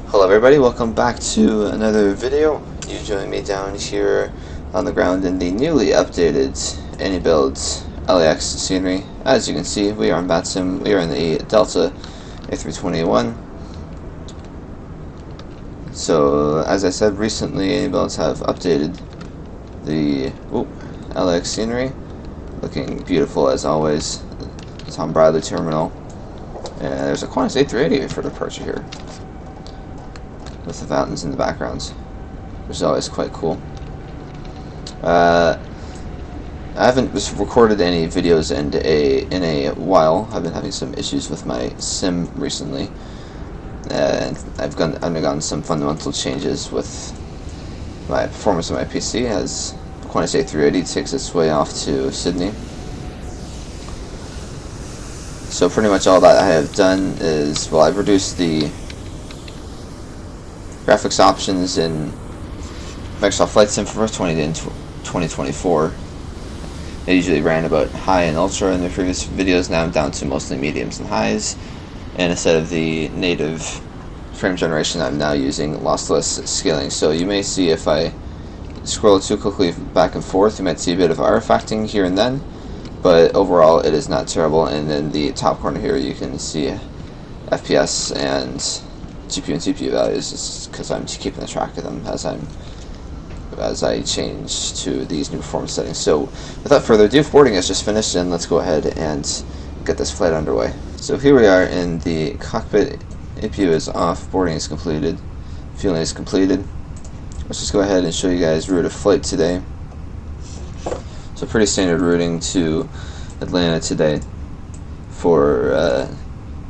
Hello everybody, welcome back to another video. You join me down here on the ground in the newly updated iniBuilds LAX scenery. As you can see, we are in Vatsim. We are in the Delta A321. So, as I said, recently iniBuilds have updated the LAX scenery. Looking beautiful as always. The Tom Bradley terminal. And there's a Qantas A380 for departure here, with the fountains in the backgrounds, which is always quite cool. I haven't recorded any videos in a while. I've been having some issues with my sim recently, and I've undergone some fundamental changes with my performance of my PC as Qantas A380 takes its way off to Sydney. So pretty much all that I have done is, well, I've reduced the graphics options in Microsoft Flight Sim from 2020 to 2024. They usually ran about high and ultra in the previous videos. Now I'm down to mostly mediums and highs, and instead of the native frame generation, I'm now using lossless scaling. So you may see, if I scroll too quickly back and forth, you might see a bit of artifacting here and then, but overall it is not terrible. And in the top corner here you can see FPS and GPU and CPU values, just because I'm keeping the track of them as I change to these new performance settings. So without further ado, boarding is just finished, and let's go ahead and get this flight underway. So here we are in the cockpit. APU is off, boarding is completed, fueling is completed. Let's just go ahead and show you guys route of flight today. So pretty standard routing to Atlanta today for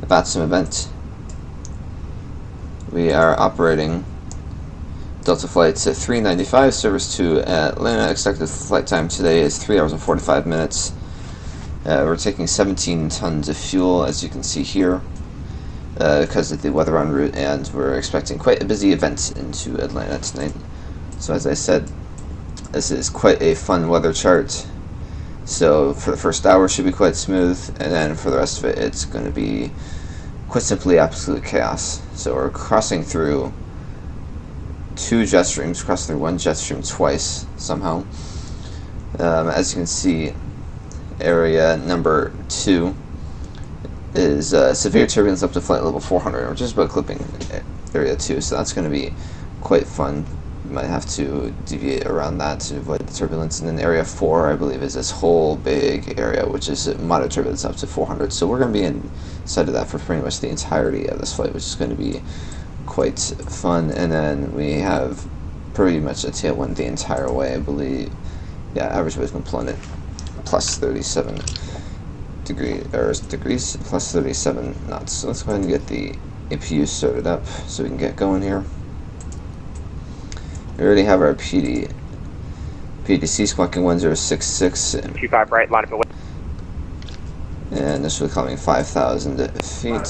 the Vatsim event. We are operating Delta flights at 395, service to Atlanta. Expected flight time today is 3 hours and 45 minutes. We're taking 17 tons of fuel, as you can see here, because of the weather en route, and we're expecting quite a busy event into Atlanta tonight. So as I said, this is quite a fun weather chart. So for the first hour should be quite smooth, and then for the rest of it, it's going to be quite simply absolute chaos. So we're crossing through two jet streams, crossing through one jet stream twice somehow. As you can see, area number 2 is severe turbulence up to flight level 400. We're just about clipping area 2, so that's going to be quite fun. You might have to deviate around that to avoid the turbulence. And then area 4, I believe, is this whole big area, which is moderate turbulence up to 400. So we're going to be inside of that for pretty much the entirety of this flight, which is going to be quite fun. And then we have pretty much a tailwind the entire way, I believe. Yeah, average wave component plus 37 degrees, plus 37 knots. So let's go ahead and get the APU started up so we can get going here. We already have our PDC squawking 1066 and 25 right, line up away. And this will be coming 5,000 feet.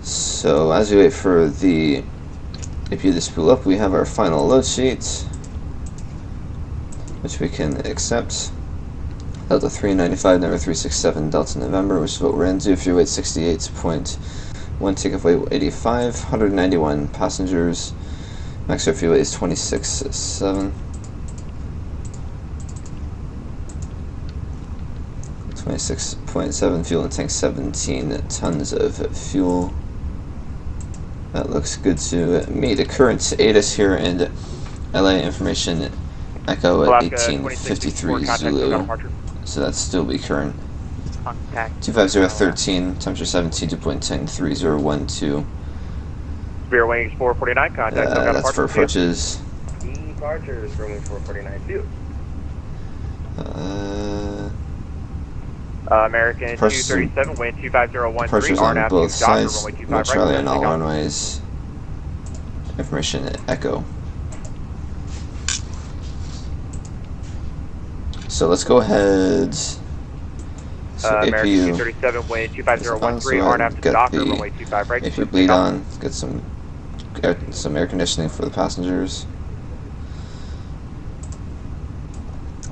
So as we wait for the APU to spool up, we have our final load sheet, which we can accept. Delta 395, number 367, Delta November, which is what we're into. Fuel weight 68.1, takeoff weight 85, 191 passengers. Max air fuel weight is 26.7. 26.7 fuel in tank, 17 tons of fuel. That looks good to me. The current ATIS here in LA, information Echo at 1853 Zulu. So that's still be current. 25013, temperature 17, 2.103012. Rear wings 449, contact. That's for approaches. Departures for wing 449, view. American 237, wind 25013. Approaches on both sides, no Charlie on all runways. Information Echo. So let's go ahead. So American APU 237, wind 25013, RNAV to dock, runway 25 right. APU bleed on, get some air conditioning for the passengers.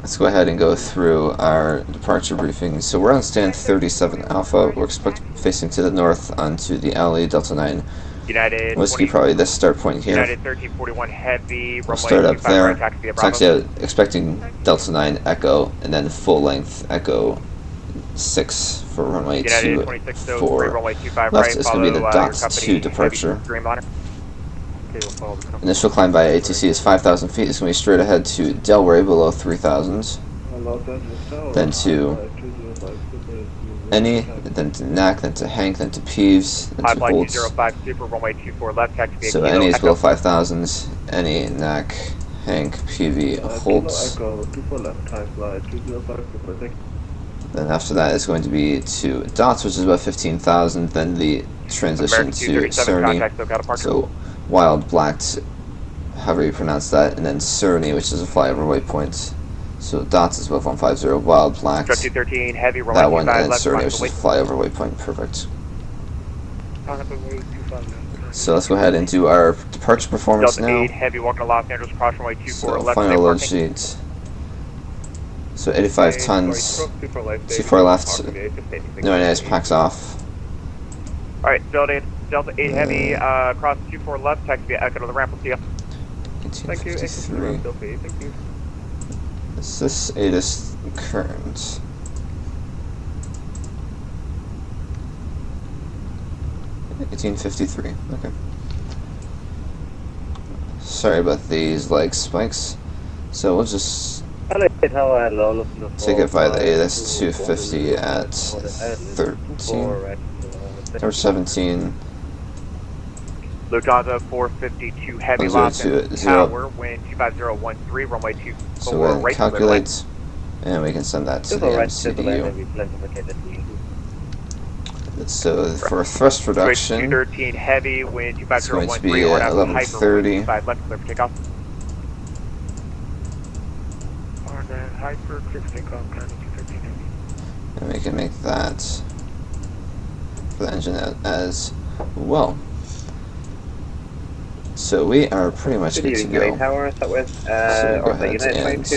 let's go ahead and go through our departure briefing. So we're on stand 37 Alpha. We're facing to the north onto the alley, Delta 9 United Whiskey, probably this start point here. United 1341 Heavy, we'll start up there. Taxi out, expecting Delta 9 Echo, and then full length Echo 6 for runway 24 left. Right, It's going to be the DOTS 2 departure. Initial climb by ATC is 5,000 feet. It's going to be straight ahead to Delray below 3,000. Then to Any, then to Knack, then to Hank, then to Peeves, then to Bolts. So Any is below 5,000. Any, Knack, Hank, PV, Holtz. Then after that is going to be to Dots, which is about 15,000. Then the transition to Cerny. So Wild, Blacked, however you pronounce that, and then Cerny, which is a flyover waypoint. So Dots is above 150, Wild, Blacked, heavy, that one, and Cerny, which is a flyover waypoint. Perfect. So let's go ahead and do our departure performance now. Heavy, walking to Los Angeles, cross runway 24, so final load sheet. So 85 tons, C4 left, no NAS packs off. Alright, Delta 8 Heavy, cross 24 left, taxi via Echo to the ramp, we'll see you. 1853. Thank you. Is this ATIS current? $18.53. Okay. Sorry about these leg spikes. So we'll just take it by the ATIS 250 at 13 or 17. Lufthansa 452 Heavy, Los Angeles Tower, wind 25013, runway 24 so we'll right. calculate, and we can send that to the MCDU. So for thrust reduction, 213 Heavy, wind it's going to be 1130. 11:30. Left clear for takeoff. Hyper clear for takeoff, 213 Heavy. And we can make that for the engine as well. So we are pretty much good to go. So we'll go ahead and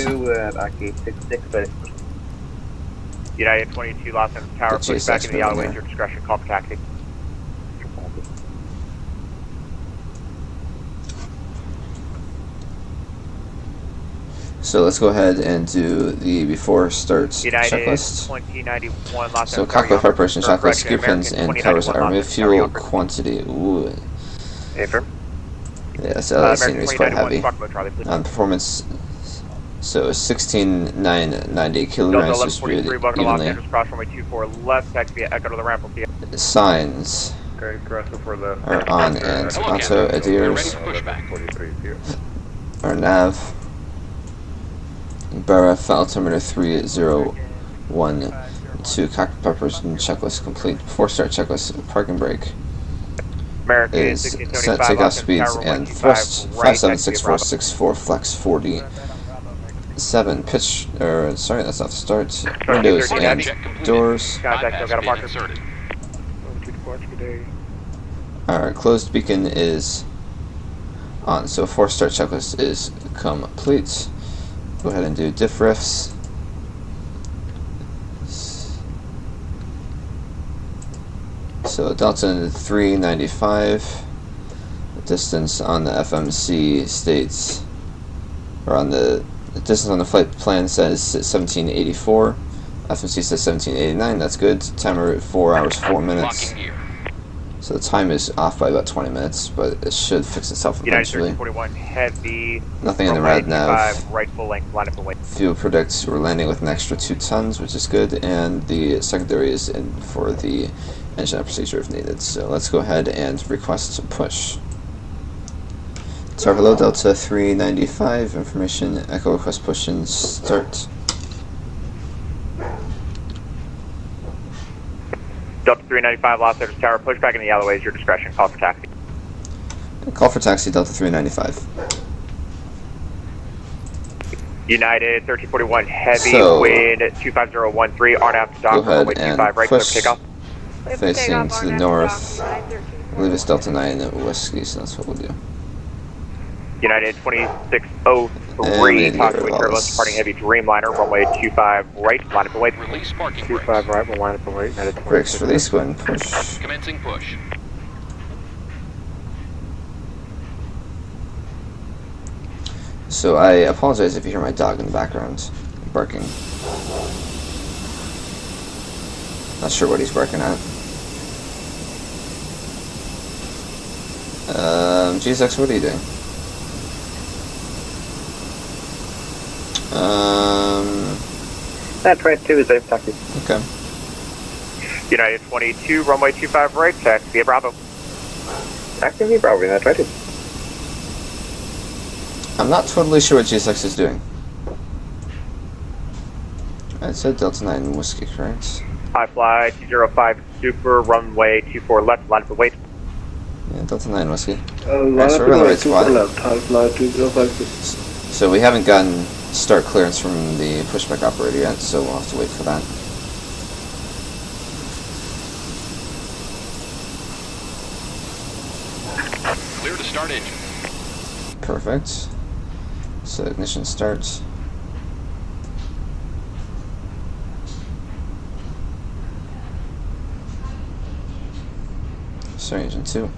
United 22 Los Angeles Tower, push back into the alleyway at your discretion, call for taxi. So let's go ahead and do the before start United checklist. 2091 Los So Angeles cockpit preparation checklist, gear American pins and covers are mid fuel quantity. Ooh. Affirm. Yeah, so that scenery is quite heavy. On performance, so 16,990 kilograms distributed evenly. Signs are on and auto adheres. Our nav. Barra file altimeter 3012. Cockpit preparation checklist complete. Before start checklist, parking brake. Is set takeoff speeds and thrust 576464 flex 40 7 pitch sorry, that's not the start. Windows and doors. Our closed beacon is on, so 4 start checklist is complete. Go ahead and do diff riffs. So Delta 395, the distance on the FMC states, or on the distance on the flight plan says 1784. FMC says 1789. That's good. Timer 4 hours 4 minutes. So the time is off by about 20 minutes, but it should fix itself eventually. Heavy, nothing in the rad nav. Right full length, line up away. Fuel predicts we're landing with an extra 2 tons, which is good, and the secondary is in for the engine out procedure if needed. So let's go ahead and request push. Tower below Delta 395, information, echo request push and start. Delta 395, Los Angeles Tower, push back in the alleyway is your discretion, call for taxi. Call for taxi, Delta 395. United 1341 Heavy, wind 25013, RNAV to dock, runway 25, right clear for takeoff. Facing to the north, I believe it's Delta 9 Whiskey, so that's what we'll do. United 2603 3, possibly turbulence, departing heavy Dreamliner, runway 25 right, line up and wait. Release parking 25 right, we'll line up and wait, United 26. Brakes release, go ahead and push. Commencing push. So I apologize if you hear my dog in the background barking. Not sure what he's barking at. GSX, what are you doing? That's right, 2 is safe, taxi. Okay. United 22, runway 25 right, taxi via Bravo. Taxi via Bravo, United 22. I'm not totally sure what GSX is doing. I said Delta 9 Whiskey, correct? High fly 205 Super, runway 24 left, line up and wait. Yeah, Delta 9 Whiskey. Line Alright, so up we're on the and right wait, super spot. left, high fly 205 Super. So we haven't gotten start clearance from the pushback operator yet, so we'll have to wait for that. Clear to start engine. Perfect. So ignition starts. Start engine 2.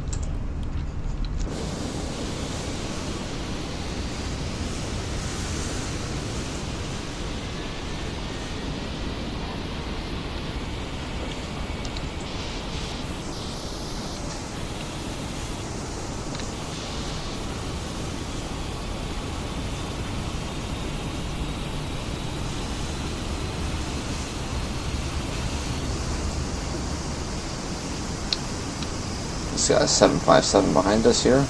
It's got a 757 behind us here.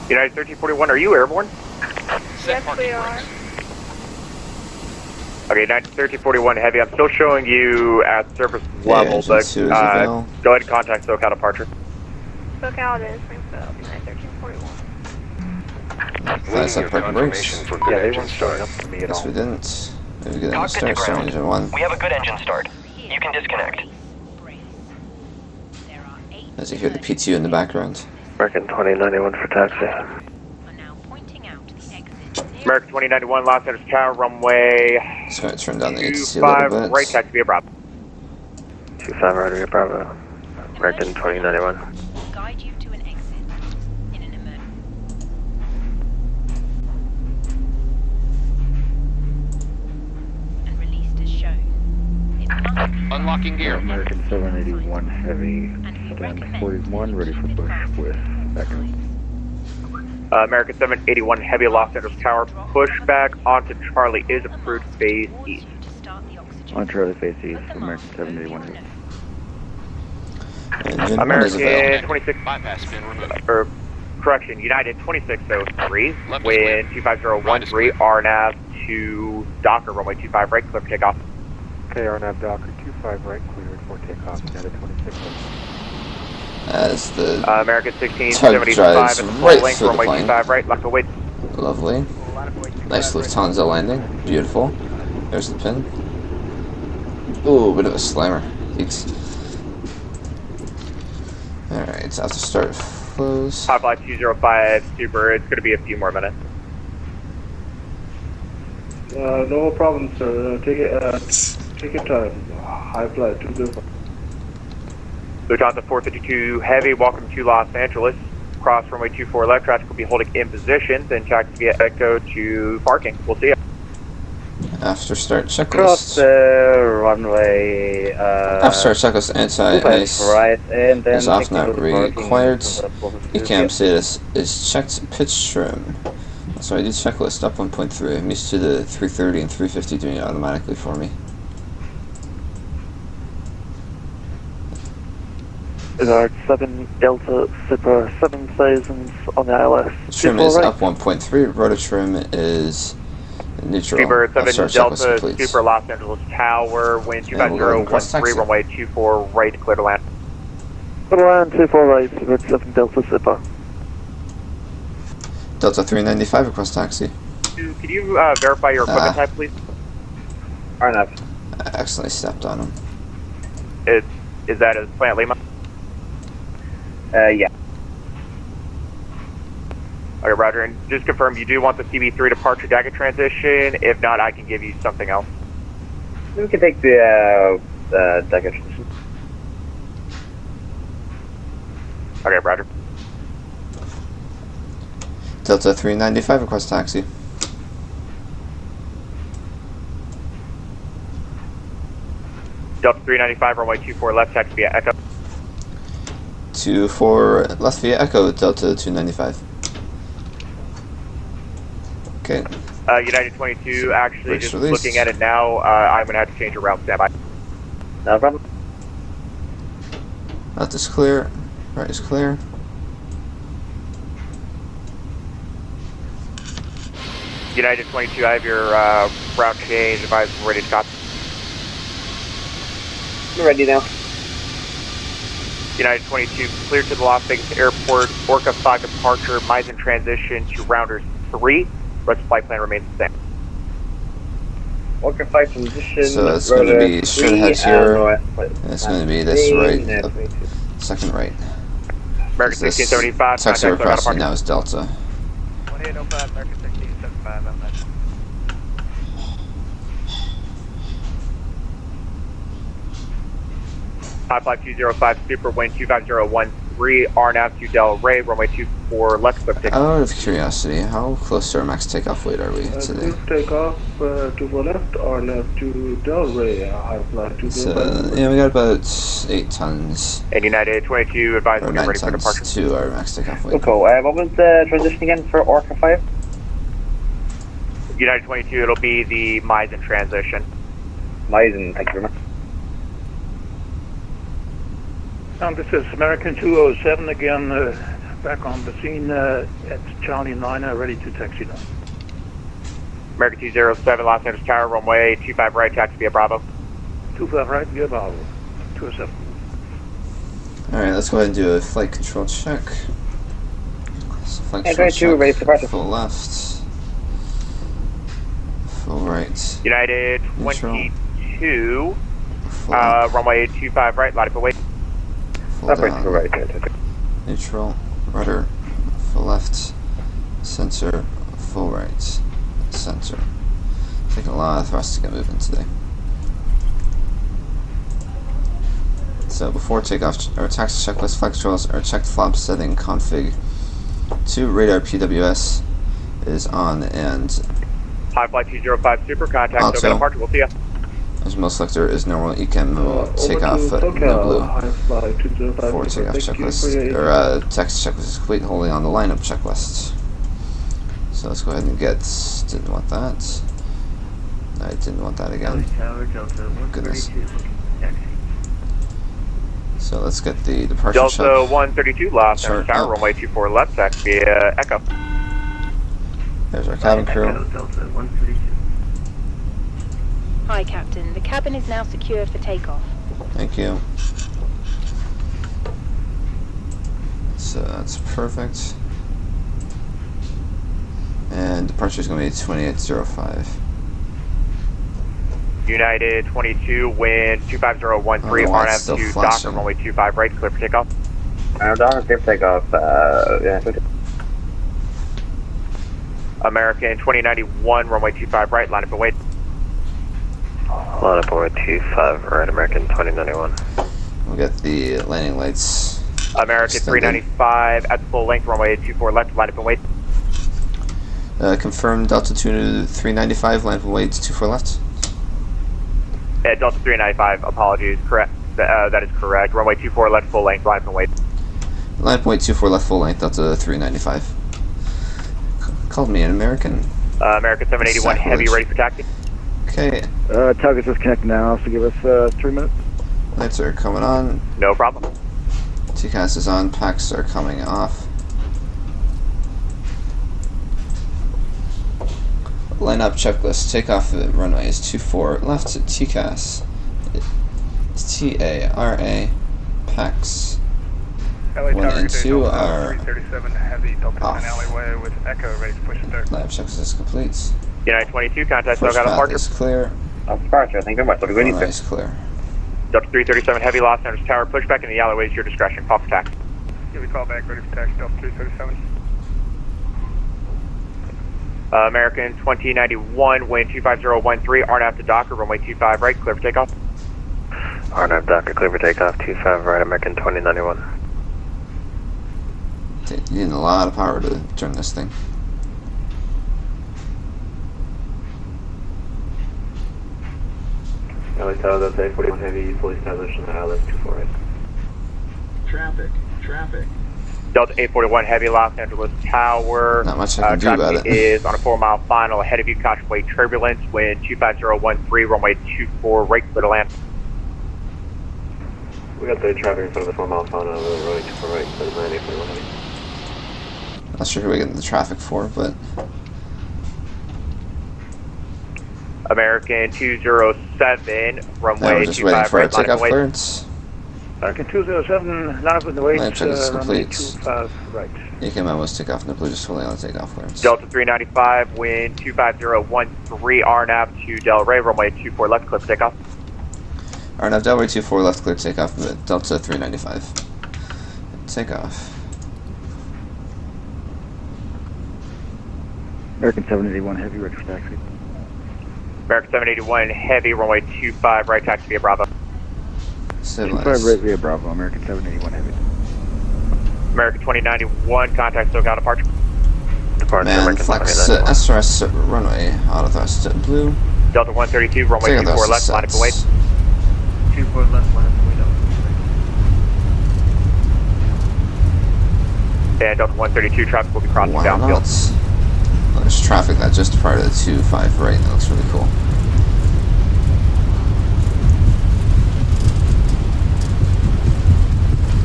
United 1341, are you airborne? Set Yes, we are. Okay, United 1341 heavy, I'm still showing you at surface level, engine but 2 is available. go ahead and contact SoCal departure. SoCal it is, Springfield, United 1341. Flash up parking brakes. Yeah, they weren't showing up for me at Yes, all. we didn't. Maybe get engine Cockpit to start, start ground. engine 1. We have a good engine start. You can disconnect. As you hear the PTU in the background. American 2091 for taxi. American 2091, Los Angeles Tower, runway Just going to turn down the ATC a 25 little bit. right, taxi via Bravo. 25 right via Bravo. American 2091. Guide you to an exit in an emergency. And released as shown. It must be Unlocking gear. American 781 Heavy, stand 41, ready for push with backup. American 781 Heavy, Los Angeles Tower, pushback onto Charlie is approved, phase east. to start the oxygen. On Charlie face east, American 781 Heavy. Engine 1 is American available. 26, Bypass pin removed. or correction, United 2603, Left is wind clear. 25013, RNAV to Docker, runway 25 right, clear for takeoff. Okay, RNAV Docker 25 right, cleared for takeoff, United 26. As the American tug 1675 drives at the full right length, through the runway plane. 25 right, lock away. Lovely. Nice Lufthansa landing. Beautiful. There's the pin. Ooh, bit of a slammer. Yeeks. Alright, so after start flows. High flight 205 Super, it's going to be a few more minutes. No problem, sir. Take your time. High fly 205. Lufthansa 452 Heavy, welcome to Los Angeles. Cross runway 24 left, traffic will be holding in position, then taxi via Echo to parking. We'll see you. After start Cross checklist. runway. After start checklist anti-ice Right, and then is off, not parking required. to the ECAM status is checked pitch trim. So I do checklist up 1.3. I'm used to the 330 and 350 doing it automatically for me. Guard 7 Delta Super 7000 on the ILS. Trim is up 1.3. Rotor trim is neutral. Seabird 7 Start checklist Delta complete. Super Los Angeles Tower, wind And we'll go ahead and cross 25013, taxi. runway 24 right, clear to land. Put around 24 right, Seabird 7 Delta Super. Delta 395 across taxi. Could you verify your equipment type, please? RNAV. accidentally stepped on him. Is that a Plant Lima? Yeah. Okay, Roger. And just confirm you do want the CB3 departure jacket transition. If not, I can give you something else. We can take the deck transition. Okay, Roger. Delta 395, request taxi. Delta 395, runway 24 left, taxi via Echo. 24 left via Echo, Delta 295. Okay. United 22, actually, Brakes just released. looking at it now, I'm going to have to change your route standby. No problem. Left is clear. Right is clear. United 22, I have your route change. Advise we're ready to copy. We're ready now. United 22, clear to the Las Vegas Airport. Orca 5 departure, Misen transition to Rounders 3. Rest of flight plan remains the same. Orca 5 transition. So it's going to be straight ahead here. And it's going to be this right, second right. American This 1675, taxi contact request departure. now is Delta. 1805, American 1675, I'm not. High Flight 205, Super Wind 25013, RNAV to Del Rey, runway 24 left, clear takeoff. Out of curiosity, how close to our max takeoff weight are we today? Clear takeoff to the left or left to Del Rey, high flight 205. So, yeah, we got about 8 tons, And United 22, advise or when 9 you're ready for departure. tons to our max takeoff weight. Cool. What was the transition again for Orca 5? United 22, it'll be the Misen transition. Misen, thank you very much. This is American 207 again, back on the scene at Charlie 9, ready to taxi now. American 207, Los Angeles Tower, runway 25 right, taxi via Bravo. 25 right, via Bravo, 207. Alright, let's go ahead and do a flight control check. So flight And control 22, ready for departure. full left, full right, United Neutral. 22, full left, runway 25 right, line up away. full Right down, to right. neutral, rudder, full left, sensor, full right, sensor. Taking a lot of thrust to get moving today. So before takeoff, our taxi checklist flight controls are checked flap setting config 2 radar PWS is on, and High Flight 205, Super, contact, Auto. SoCal departure, we'll see ya. as most selector is normal ECAM Over takeoff to at no SoCal, blue. high flight 205. Before takeoff Thank you for checklist, your or taxi checklist is complete, holding on the lineup checklist. So let's go ahead and get, didn't want that. I didn't want that again. Goodness. So let's get the departure Delta check. 132, Los Angeles Chart Tower, up. runway 24 left, taxi via Echo. There's our cabin crew. Hi, Captain. The cabin is now secure for takeoff. Thank you. So that's perfect. And departure is going to be 2805. United 22, wind 25013, Oh, why it's still RNAV to flashing. Docker, runway 25 right, clear for takeoff. Docker, clear for takeoff. Yeah. American 2091, runway 25 right, line up and wait. Line up over 25 right, American 2091. We'll get the landing lights. American extended. 395, at the full length, runway 24 left, line up and wait. Confirm Delta 395, land and wait 24 left. Delta 395, apologies, correct. That is correct. Runway 24 left, full length, line up and wait. Line and wait 24 left, full length, Delta 395. Called me an American. American 781, heavy, ready for taxi. Okay, Target's disconnected now, so give us 3 minutes. lights are coming on. No problem. TCAS is on, packs are coming off. Line up checklist. Takeoff at runway is 24 left. TCAS. TARA. Packs. 1 and 2 are 337 heavy, Delta off. 9 alleyway with Echo ready to push start. Line up checklist is complete. United 22, contact First SoCal path departure. is clear. Departure, thank you very much. What do we need, Nice, clear. Delta 337 Heavy, Los Angeles Tower, pushback in the alleyways, your discretion. Call for taxi. Give me a call back, ready for taxi, Delta 337. American 2091, wind 25013, RNAV to Docker, runway 25 right, clear for takeoff. RNAV Docker, clear for takeoff, 25 right, American 2091. You need a lot of power to turn this thing. LA Tower, that's A321 Heavy, fully established in the ILS 24 right. Traffic. Delta 841 Heavy, Los Angeles Tower. Not much I can do about traffic it. is on a 4-mile final ahead of you, contemplate turbulence, wind 25013, runway 24 right, clear to land. We got the traffic in front of the 4-mile final, runway 24 right, clear to land, A321 Heavy. Not sure who we're getting the traffic for, but American 207, now runway we're just waiting 25 for our right, line up takeoff and wait. clearance. American 207, line up in the weight, Land check is runway complete. 25 right. AKM was takeoff in the blue, just fully on the takeoff clearance. Delta 395, wind 25013, RNAV to Delray, runway 24 left, clear for takeoff. RNAV Delray 24 left, clear takeoff, Delta 395. Takeoff. American 781 Heavy, ready for taxi. American 781 Heavy, runway 25 right, taxi via Bravo. 25 Stabilize. right via Bravo, American 781 Heavy. American 2091, contact SoCal departure. Departure, Man, American flex 2091. SRS runway, auto thrust blue. Delta 132, runway Takeoff 24 thrust left, line up and wait. sets. 24 left, line up and wait. And Delta 132, traffic will be crossing Why downfield. not? Well, there's traffic that just departed at 25 right, that looks really cool.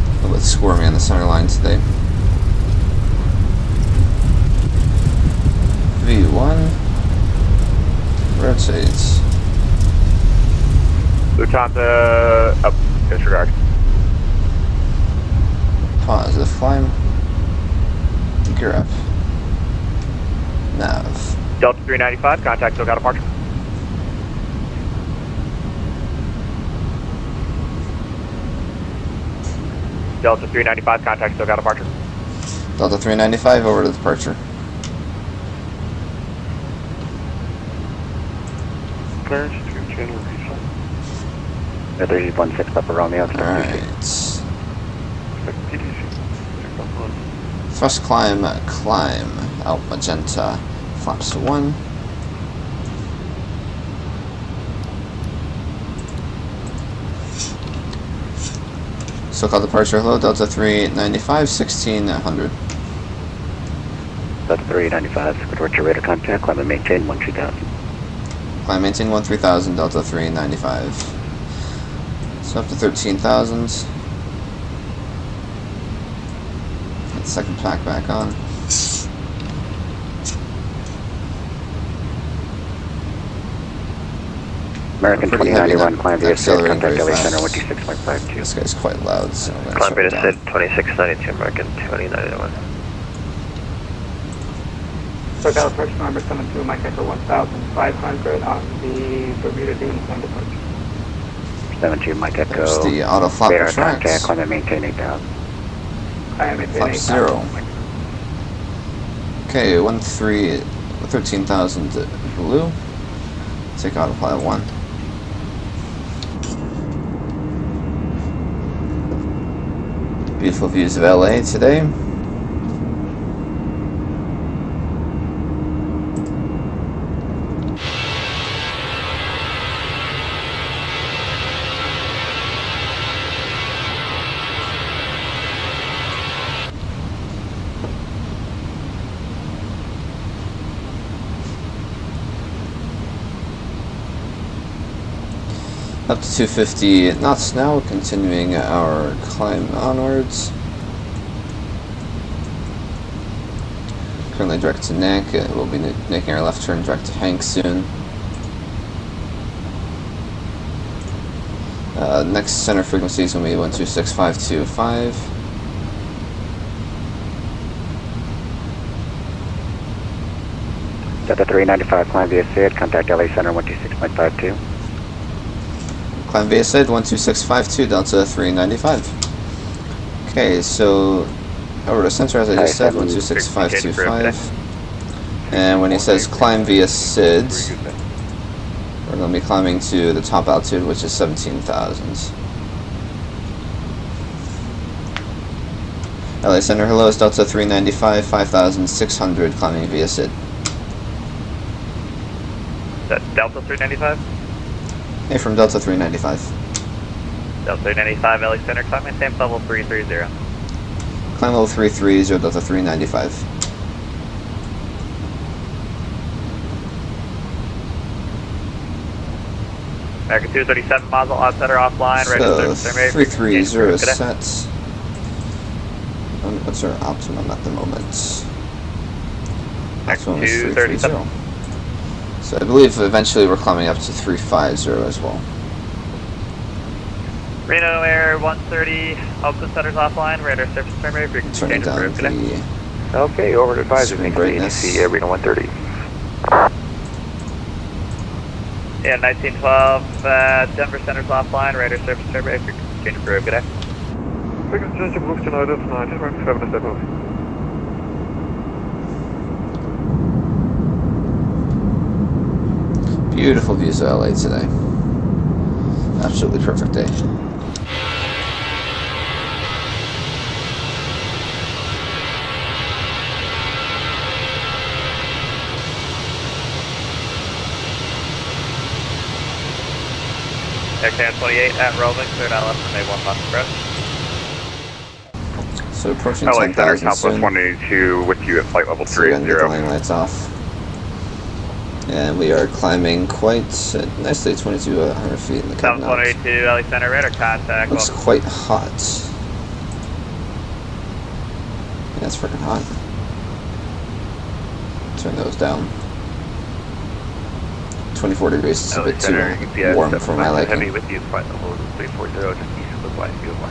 A little bit squirmy on the center line today. V1 rotates. Lufthansa, disregard. Positive climb. Gear up. Nav. Delta 395, contact SoCal departure. Delta 395, contact SoCal departure. Delta 395 over to departure. Clearance through channel refill. 316 Papa Romeo, Alright. PDC. Thrust climb, climb. Out magenta. Flaps to 1. So-called departure, hello, Delta 395, 1600. Delta 395, departure radar contact, climb and maintain 12000. Climb maintain 3000, Delta 395. So up to 13,000. Get the second pack back on. American Pretty heavy 2091, now. climb via SID, Accelerating contact very LA fast. Center 126.52. This guy's quite loud, so I'm gonna Climb shut via it down. SID 2692, American 2091. SoCal approach number 72, Mike Echo 1500 on the Bermuda Dean departure. 72, Mike Echo. There's the auto flap radar contact, retracts. climb and maintain 8000. I am at Flap 0. Okay, 13,000 blue. Take auto flight 1. Beautiful views of LA today. Up to 250 knots now, continuing our climb onwards. Currently direct to Nick. We'll be making our left turn direct to Hank soon. Next center frequency is going to be 126525. Delta 395, climb via SID, contact LA Center 126.52. climb via SID 12652 Delta 395. Okay, so over to center as I just said, 126525. And when he says climb via SID, we're going to be climbing to the top altitude, which is 17,000. LA Center, hello, it's Delta 395, 5,600, climbing via SID. That's Delta 395? Hey, from Delta 395. Delta 395, LA Center, climb maintain level 330. Climb level 330, Delta 395. American 237 Mazel, odd center offline, ready to So, service survey. 330 set. What's our optimum at the moment? Optimum is 330. So I believe eventually we're climbing up to 350 as well. Reno Air 130, Oakland Center's offline, radar surface survey, frequency Turning change down approved. the Okay, over to advisor, screen make brightness. ATC, Reno 130. Yeah, 1912, Denver Center's offline, radar surface survey, frequency change approved. Good day. Frequency change approved tonight, that's 19, right 7 beautiful views of LA today. Absolutely perfect day. Aircan 28 at rolling, cleared LS from A1 left approach. So approaching LA Center, 10,000 Southwest soon. 182 with you at flight level So we're going to get the 30. landing lights off. And we are climbing quite nicely, 2,200 feet in the cabin. Southwest 182, LA Center, radar contact. Looks quite hot. Yeah, it's freaking hot. Turn those down. 24 degrees is a bit too warm for my liking. Heavy with you, flight level 340, just east of the flight, beautiful.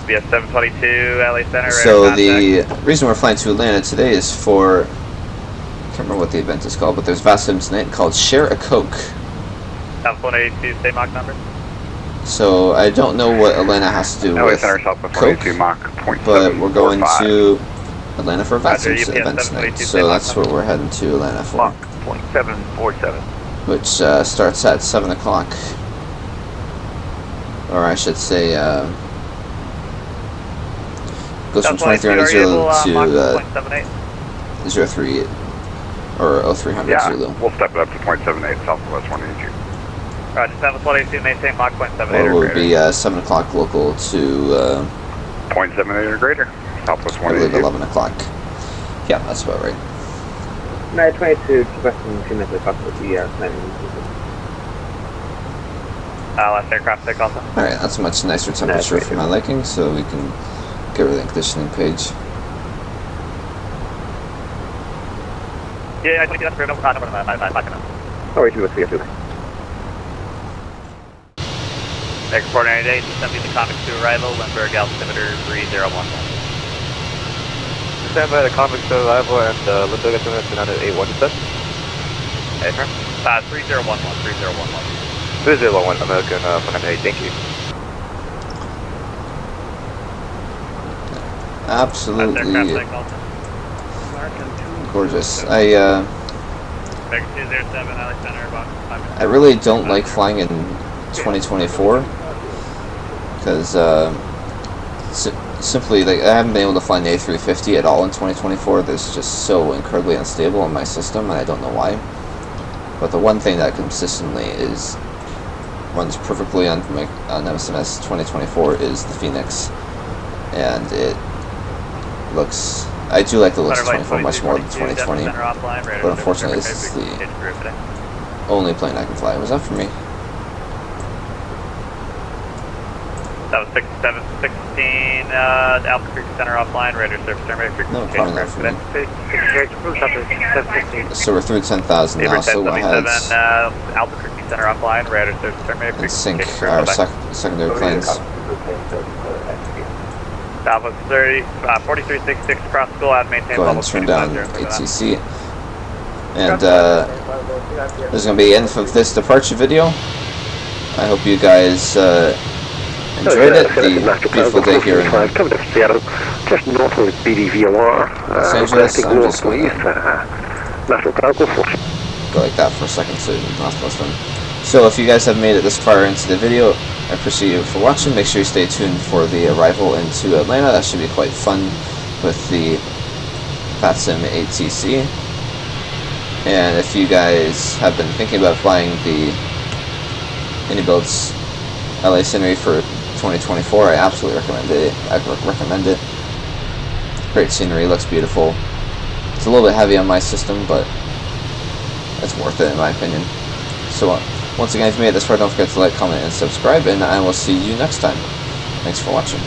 BS 722, LA Center, radar So contact. the reason we're flying to Atlanta today is for, I can't remember what the event is called, but there's Vatsim tonight called Share A Coke. South 182, same Mach number. So I don't know what Atlanta has to do LA with Center, Southwest Coke, 182 Mach 0.745. but we're going to Atlanta for a Roger, Vatsim UPS event tonight. 722, So that's what we're heading to Atlanta for, Mach 0.747. which starts at 7 o'clock. Or I should say, goes from 2300 Zulu to 038 or 0300 Yeah, Zulu. we'll step it up to 0.78 Southwest 182. Roger, 722, maintain Mach 0.78 Or it or would greater. be 7 o'clock local to 0.78 or greater, Southwest I believe 182. 11 o'clock. Yeah, that's about right. 922, requesting 2 minutes off of the Last aircraft take also. Alright, that's a much nicer temperature for my liking, so we can get rid of the conditioning page. Yeah, I think that's great. No, no, Oh, wait, let's see. Next report any day, descending the convex to arrival, Lindbergh altimeter 3011. Stand by the convex to arrival and Lindbergh altimeter at 81, is that? Hey, sir. 3011, 3011. 3011, American 108, thank you. Absolutely gorgeous. American 207, LA Center, about 5 minutes. I really don't like flying in 2024 because simply like, I haven't been able to fly an A350 at all in 2024. This just so incredibly unstable in my system, and I don't know why. But the one thing that consistently runs perfectly on MSFS 2024 is the Fenix, and it looks. I do like the looks of 24 much more than 2020, but unfortunately this is the only plane I can fly. Was that for me? That was 6716, Alpha Creek Center offline, radar surface survey, frequency No, change probably not for me. today. So we're through 10,000 now, so we'll head Alpha Creek Center offline, radar surface survey, and frequency sync change our today. secondary planes. Alpha 4366 across school, I've maintained Go ahead level and turn down 250. ATC. And this is going to be the end of this departure video. I hope you guys enjoyed it. The beautiful day here in coming to Seattle, just north of BDVOR. Los Angeles. I'm just going to National Cargo Force. go like that for a second so Northwest one. So if you guys have made it this far into the video, I appreciate you for watching. Make sure you stay tuned for the arrival into Atlanta. That should be quite fun with the Vatsim ATC. And if you guys have been thinking about flying the iniBuilds LA scenery for 2024, I absolutely recommend it. Great scenery, looks beautiful. It's a little bit heavy on my system, but it's worth it in my opinion. So once again, if you made it this far, don't forget to like, comment, and subscribe, and I will see you next time. Thanks for watching.